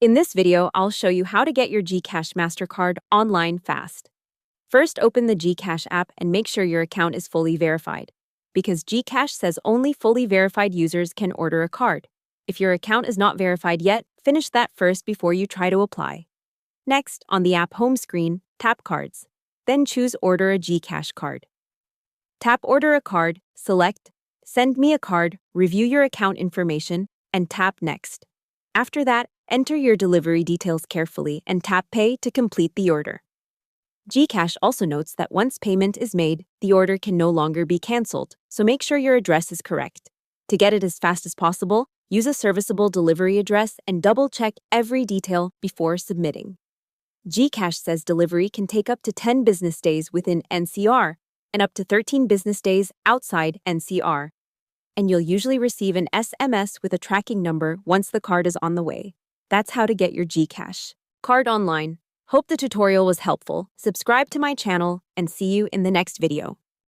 In this video, I'll show you how to get your GCash Mastercard online fast. First, open the GCash app and make sure your account is fully verified, because GCash says only fully verified users can order a card. If your account is not verified yet, finish that first before you try to apply. Next, on the app home screen, tap Cards. Then choose Order a GCash card. Tap Order a card, select Send me a card, review your account information, and tap Next. After that, enter your delivery details carefully and tap Pay to complete the order. GCash also notes that once payment is made, the order can no longer be canceled, so make sure your address is correct. To get it as fast as possible, use a serviceable delivery address and double-check every detail before submitting. GCash says delivery can take up to 10 business days within NCR and up to 13 business days outside NCR. And you'll usually receive an SMS with a tracking number once the card is on the way. That's how to get your GCash card online. Hope the tutorial was helpful. Subscribe to my channel and see you in the next video.